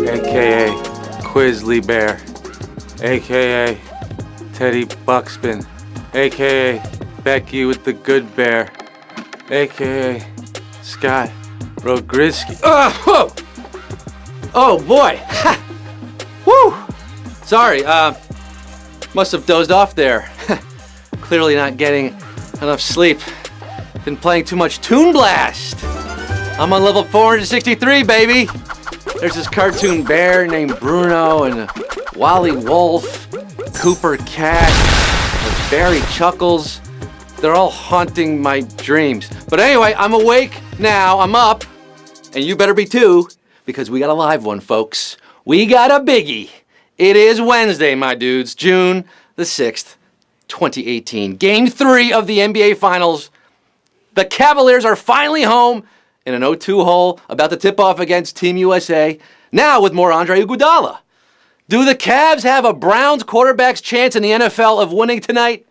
a.k.a. Quizzly Bear, a.k.a. Teddy Buxton, a.k.a. Becky with the Good Bear, a.k.a. Scott Rogrisky. Whoa! Oh boy! Woo! Sorry, must have dozed off there. Clearly not getting enough sleep. Been playing too much Toon Blast. I'm on level 463, baby. There's this cartoon bear named Bruno and Wally Wolf, Cooper Cat, and Barry Chuckles. They're all haunting my dreams. But anyway, I'm awake now. I'm up. And you better be too, because we got a live one, folks. We got a biggie. It is Wednesday, my dudes, June the 6th, 2018. Game 3 of the NBA Finals. The Cavaliers are finally home in an 0-2 hole, about to tip off against Team USA, now with more Andre Iguodala. Do the Cavs have a Browns quarterback's chance in the NFL of winning tonight?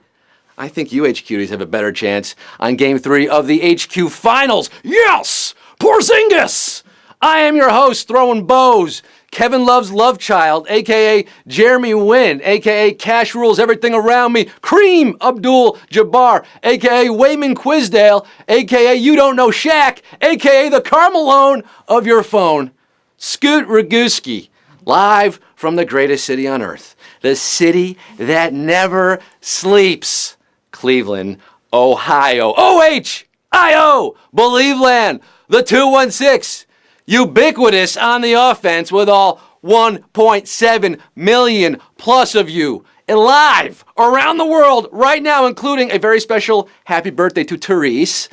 I think you HQs have a better chance on Game 3 of the HQ Finals. Yes! Porzingis! I am your host, throwing bows, Kevin Love's love child, a.k.a. Jeremy Wynn, a.k.a. Cash Rules Everything Around Me, Kareem Abdul-Jabbar, a.k.a. Wayman Quizdale, a.k.a. You Don't Know Shaq, a.k.a. the Carmelone of your phone, Scoot Ragusky, live from the greatest city on earth, the city that never sleeps, Cleveland, Ohio. O-H-I-O, Believeland, the 216. Ubiquitous on the offense with all 1.7 million plus of you. And live around the world right now, including a very special happy birthday to Therese,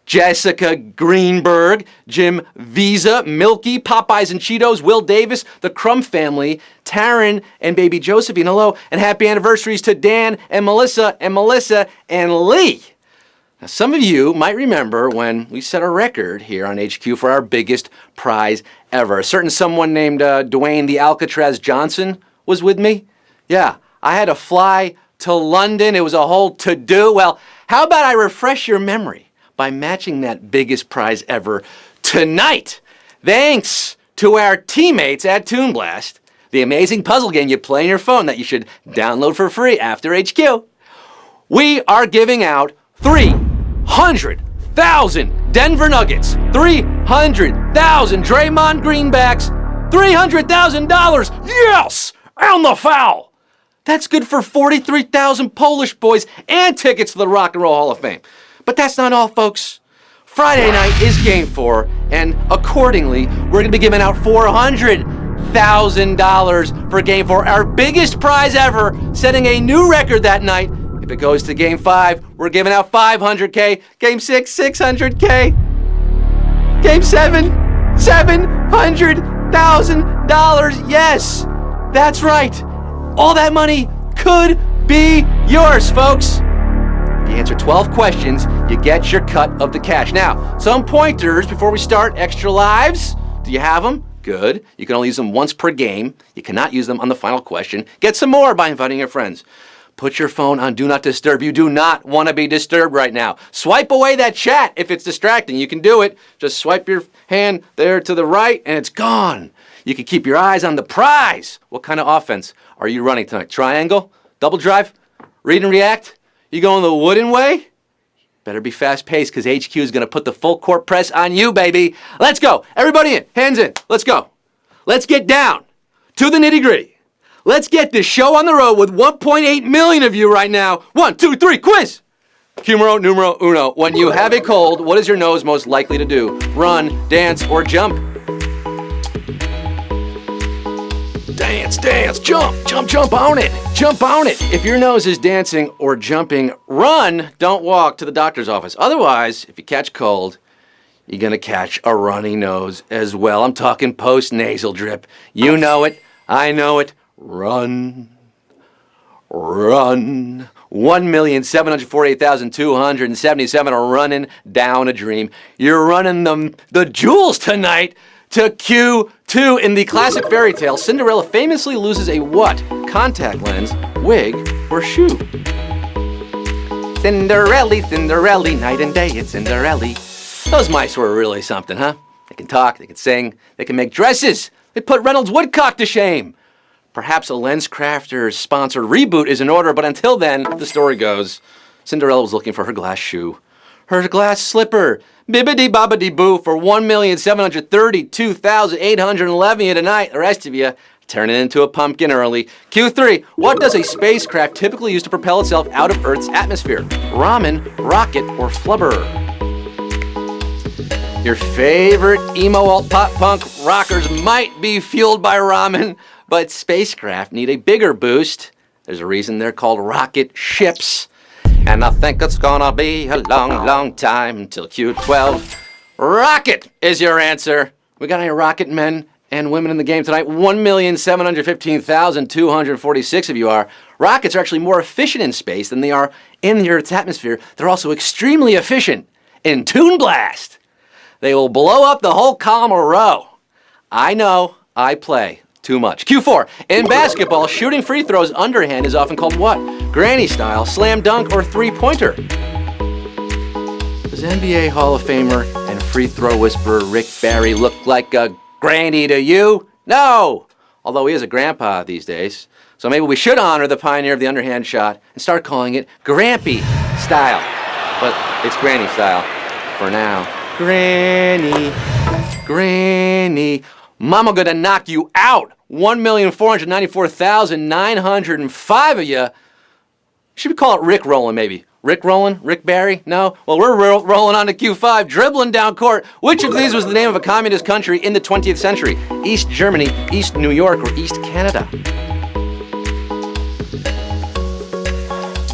Jessica Greenberg, Jim Visa, Milky, Popeyes and Cheetos, Will Davis, the Crumb family, Taryn and baby Josephine, hello, and happy anniversaries to Dan and Melissa and Lee. Now, some of you might remember when we set a record here on HQ for our biggest prize ever. A certain someone named Dwayne the Alcatraz Johnson was with me. Yeah, I had to fly to London. It was a whole to-do. Well, how about I refresh your memory by matching that biggest prize ever tonight? Thanks to our teammates at Toon Blast, the amazing puzzle game you play on your phone that you should download for free after HQ. We are giving out 300,000 Denver Nuggets, 300,000 Draymond Greenbacks, $300,000, yes, and the foul. That's good for 43,000 Polish boys and tickets to the Rock and Roll Hall of Fame. But that's not all, folks. Friday night is Game 4, and accordingly, we're going to be giving out $400,000 for Game 4, our biggest prize ever, setting a new record that night. If it goes to Game 5, we're giving out $500K. Game 6, $600K. Game 7, $700,000. Yes, that's right. All that money could be yours, folks. If you answer 12 questions, you get your cut of the cash. Now, some pointers before we start. Extra lives. Do you have them? Good. You can only use them once per game. You cannot use them on the final question. Get some more by inviting your friends. Put your phone on Do Not Disturb. You do not want to be disturbed right now. Swipe away that chat if it's distracting. You can do it. Just swipe your hand there to the right and it's gone. You can keep your eyes on the prize. What kind of offense are you running tonight? Triangle? Double drive? Read and react? You going the wooden way? Better be fast-paced because HQ is going to put the full court press on you, baby. Let's go. Everybody in. Hands in. Let's go. Let's get down to the nitty-gritty. Let's get this show on the road with 1.8 million of you right now. 1, 2, 3, quiz! Numero uno. When you have a cold, what is your nose most likely to do? Run, dance, or jump? Dance, jump on it. Jump on it. If your nose is dancing or jumping, run, don't walk to the doctor's office. Otherwise, if you catch cold, you're going to catch a runny nose as well. I'm talking post-nasal drip. You know it. I know it. Run. 1,748,277 are running down a dream. You're running the jewels tonight to Q2. In the classic fairy tale, Cinderella famously loses a what? Contact lens, wig, or shoe? Cinderella, night and day, it's Cinderella. Those mice were really something, huh? They can talk, they can sing, they can make dresses. They put Reynolds Woodcock to shame. Perhaps a LensCrafters sponsored reboot is in order, but until then, the story goes, Cinderella was looking for her glass shoe, her glass slipper, bibbidi-bobbidi-boo for $1,732,811 tonight. The rest of you, turn it into a pumpkin early. Q3, what does a spacecraft typically use to propel itself out of Earth's atmosphere? Ramen, rocket, or flubber? Your favorite emo alt pop punk rockers might be fueled by ramen, but spacecraft need a bigger boost. There's a reason they're called rocket ships. And I think it's gonna be a long, long time until Q12. Rocket is your answer. We got any rocket men and women in the game tonight? 1,715,246 of you are. Rockets are actually more efficient in space than they are in the Earth's atmosphere. They're also extremely efficient in Toon Blast. They will blow up the whole column or row. I know, I play too much. Q4, in basketball, shooting free throws underhand is often called what? Granny style, slam dunk, or three-pointer? Does NBA Hall of Famer and free throw whisperer Rick Barry look like a granny to you? No! Although he is a grandpa these days. So maybe we should honor the pioneer of the underhand shot and start calling it Grampy style. But it's granny style for now. Granny, granny. Mama gonna knock you out. 1,494,905 of you. Should we call it Rick rolling maybe? Rick rolling? Rick Barry? No? Well, we're rolling on to Q5, dribbling down court. Which of these was the name of a communist country in the 20th century? East Germany, East New York, or East Canada?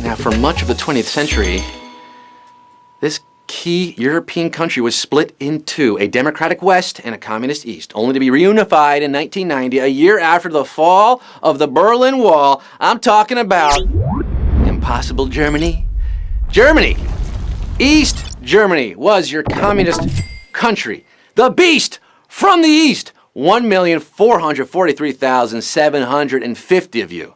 Now, for much of the 20th century, this key European country was split in two, a democratic West and a communist East, only to be reunified in 1990, a year after the fall of the Berlin Wall. I'm talking about impossible Germany. Germany! East Germany was your communist country. The beast from the East. 1,443,750 of you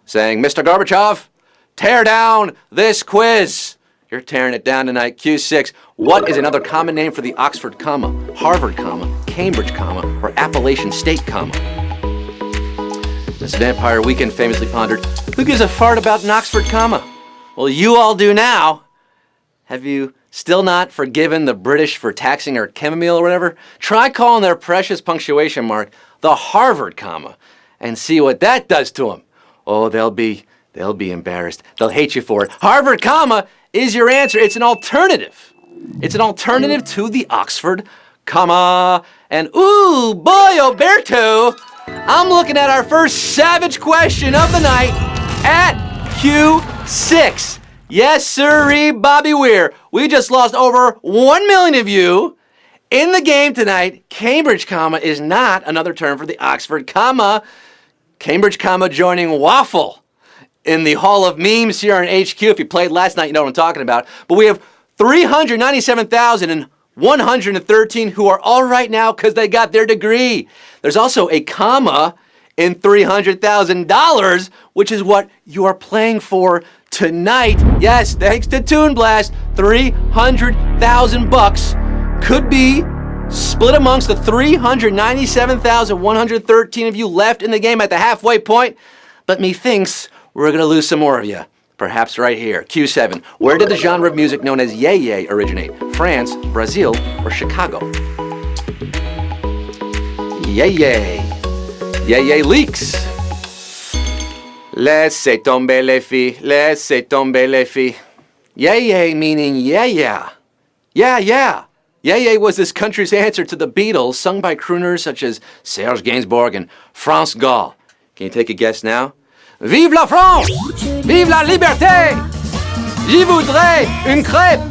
saying, Mr. Gorbachev, tear down this quiz. You're tearing it down tonight. Q6. What is another common name for the Oxford comma, Harvard comma, Cambridge comma, or Appalachian State comma? This Vampire Weekend famously pondered, who gives a fart about an Oxford comma? Well, you all do now. Have you still not forgiven the British for taxing our chamomile or whatever? Try calling their precious punctuation mark the Harvard comma and see what that does to them. Oh, they'll be embarrassed. They'll hate you for it. Harvard comma is your answer. It's an alternative. It's an alternative to the Oxford comma. And ooh, boy, Alberto, I'm looking at our first savage question of the night at Q6. Yes, sirree, Bobby Weir. We just lost over 1 million of you in the game tonight. Cambridge comma is not another term for the Oxford comma. Cambridge comma joining waffle in the Hall of Memes here on HQ. If you played last night, you know what I'm talking about. But we have 397,113 who are all right now because they got their degree. There's also a comma in $300,000, which is what you are playing for tonight. Yes, thanks to Toon Blast, $300,000 could be split amongst the 397,113 of you left in the game at the halfway point. But methinks we're going to lose some more of you. Perhaps right here. Q7. Where did the genre of music known as yay originate? France, Brazil, or Chicago? Yay. Yay leaks. Laissez tomber les filles. Laissez tomber les filles. Yay meaning yeah. Yay was this country's answer to the Beatles, sung by crooners such as Serge Gainsbourg and France Gall. Can you take a guess now? Vive la France! Vive la liberté! Je voudrais une crêpe!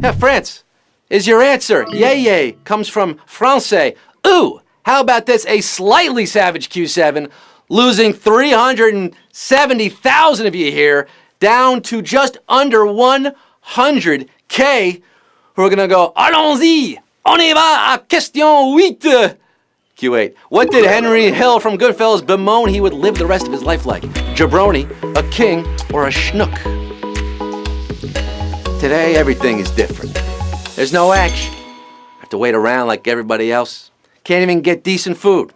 Yeah, France is your answer. Yay comes from Francais. Ooh, how about this? A slightly savage Q7, losing 370,000 of you here, down to just under 100K, who are gonna go, allons-y! On y va à question 8! Q8. What did Henry Hill from Goodfellas bemoan he would live the rest of his life like? Jabroni, a king, or a schnook? Today, everything is different. There's no action. I Have to wait around like everybody else. Can't even get decent food.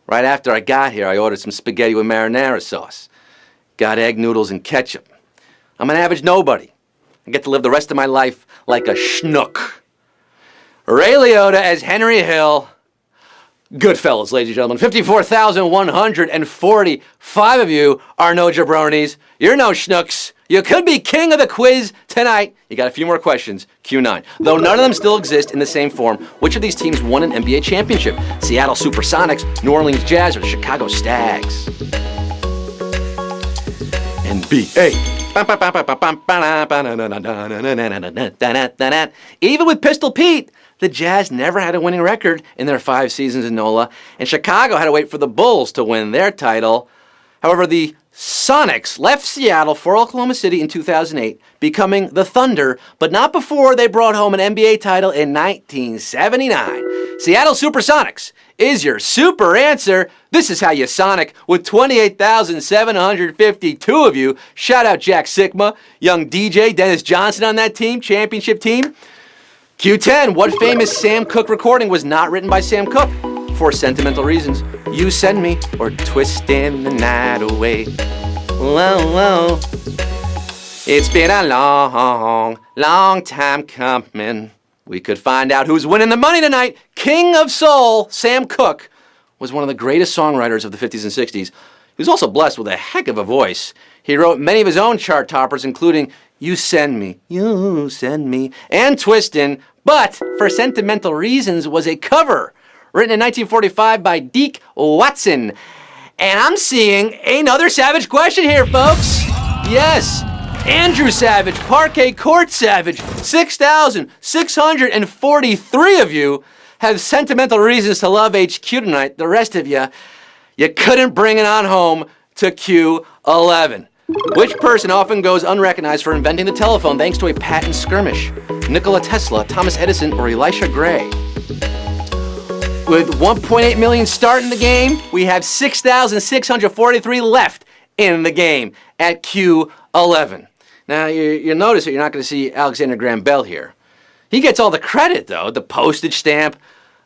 Right after I got here, I ordered some spaghetti with marinara sauce. Got egg noodles and ketchup. I'm an average nobody. I get to live the rest of my life like a schnook. Ray Liotta as Henry Hill. Goodfellas, ladies and gentlemen. 54,145 of you are no jabronis. You're no schnooks. You could be king of the quiz tonight. You got a few more questions. Q9. Though none of them still exist in the same form, which of these teams won an NBA championship? Seattle Supersonics, New Orleans Jazz, or the Chicago Stags? NBA. Even with Pistol Pete, the Jazz never had a winning record in their 5 seasons in NOLA, and Chicago had to wait for the Bulls to win their title. However, the Sonics left Seattle for Oklahoma City in 2008, becoming the Thunder, but not before they brought home an NBA title in 1979. Seattle Supersonics is your super answer. This is how you Sonic with 28,752 of you. Shout out Jack Sikma, young DJ, Dennis Johnson on that team, championship team. Q10, what famous Sam Cooke recording was not written by Sam Cooke? For sentimental reasons. You Send Me or Twisting the Night Away. Whoa, whoa. It's been a long, long time coming. We could find out who's winning the money tonight. King of Soul, Sam Cooke, was one of the greatest songwriters of the 50s and 60s. He was also blessed with a heck of a voice. He wrote many of his own chart toppers, including You Send Me, and Twistin', but for sentimental reasons was a cover written in 1945 by Deke Watson. And I'm seeing another Savage question here, folks. Yes, Andrew Savage, Parquet Court Savage, 6,643 of you have sentimental reasons to love HQ tonight. The rest of you couldn't bring it on home to Q11. Which person often goes unrecognized for inventing the telephone thanks to a patent skirmish? Nikola Tesla, Thomas Edison, or Elisha Gray? With 1.8 million start in the game, we have 6,643 left in the game at Q11. Now, you'll notice that you're not going to see Alexander Graham Bell here. He gets all the credit, though. The postage stamp,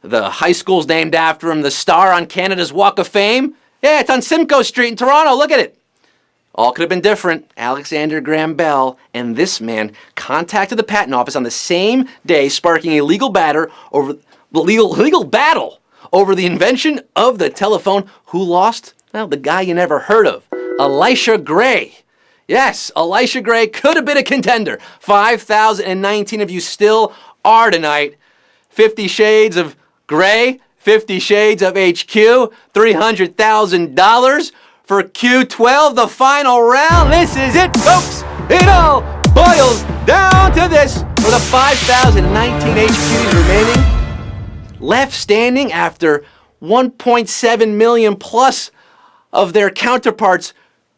the high school's named after him, the star on Canada's Walk of Fame. Yeah, it's on Simcoe Street in Toronto. Look at it. All could have been different. Alexander Graham Bell and this man contacted the patent office on the same day, sparking a legal battle over the invention of the telephone. Who lost? Well, the guy you never heard of, Elisha Gray. Yes, Elisha Gray could have been a contender. 5,019 of you still are tonight. 50 Shades of Gray, 50 Shades of HQ, $300,000 for Q12, the final round. This is it, folks. It all boils down to this. For the 5,019 HQs remaining, left standing after 1.7 million plus of their counterparts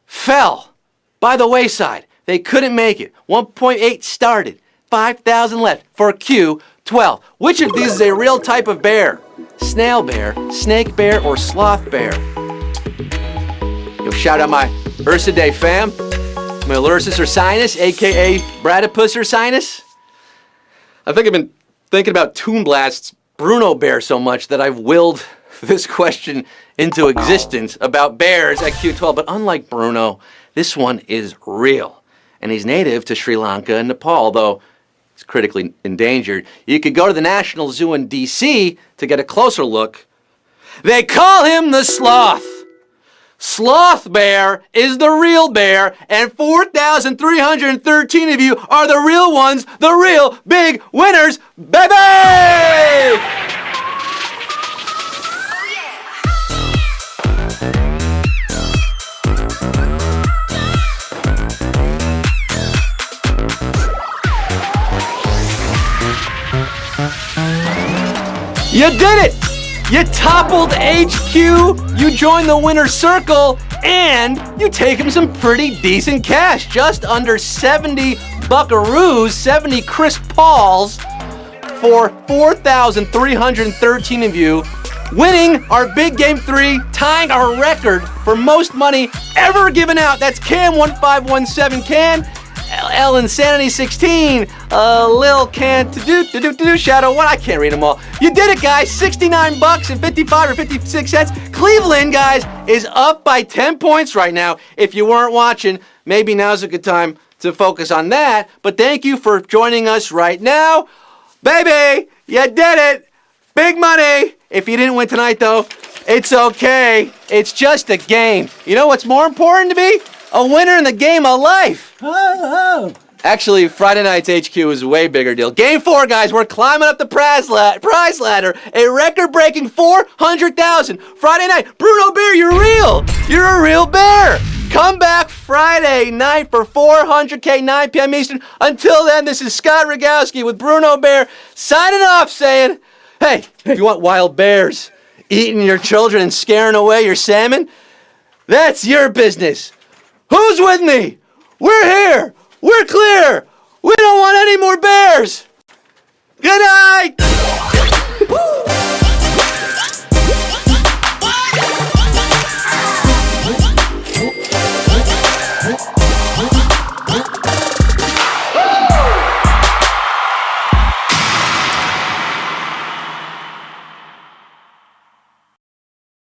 fell by the wayside. They couldn't make it. 1.8 started. 5,000 left for Q12. Which of these is a real type of bear? Snail bear, snake bear, or sloth bear? Yo, shout out my Ursidae fam. My Lursus ursinus, a.k.a. Bradipus ursinus. I think I've been thinking about Toon Blast's Bruno Bear so much that I've willed this question into existence about bears at Q12. But unlike Bruno, this one is real. And he's native to Sri Lanka and Nepal, though he's critically endangered. You could go to the National Zoo in D.C. to get a closer look. They call him the sloth. Sloth bear is the real bear, and 4,313 of you are the real ones, the real big winners, baby! You did it! You toppled HQ, you joined the winner's circle, and you take him some pretty decent cash. Just under 70 buckaroos, 70 Chris Pauls for 4,313 of you, winning our Big Game 3, tying our record for most money ever given out. That's Cam1517 Can. L Insanity 16, Lil Can't do Shadow 1. I can't read them all. You did it, guys. 69 bucks and 55 or 56 cents. Cleveland, guys, is up by 10 points right now. If you weren't watching, maybe now's a good time to focus on that. But thank you for joining us right now. Baby, you did it. Big money. If you didn't win tonight, though, it's okay. It's just a game. You know what's more important to me? A winner in the game of life. Actually, Friday night's HQ is a way bigger deal. Game 4, guys. We're climbing up the prize ladder. A record-breaking $400,000. Friday night. Bruno Bear, you're real. You're a real bear. Come back Friday night for $400K, 9 p.m. Eastern. Until then, this is Scott Rogowski with Bruno Bear signing off saying, hey, if you want wild bears eating your children and scaring away your salmon, that's your business. Who's with me? We're here. We're clear. We don't want any more bears. Good night.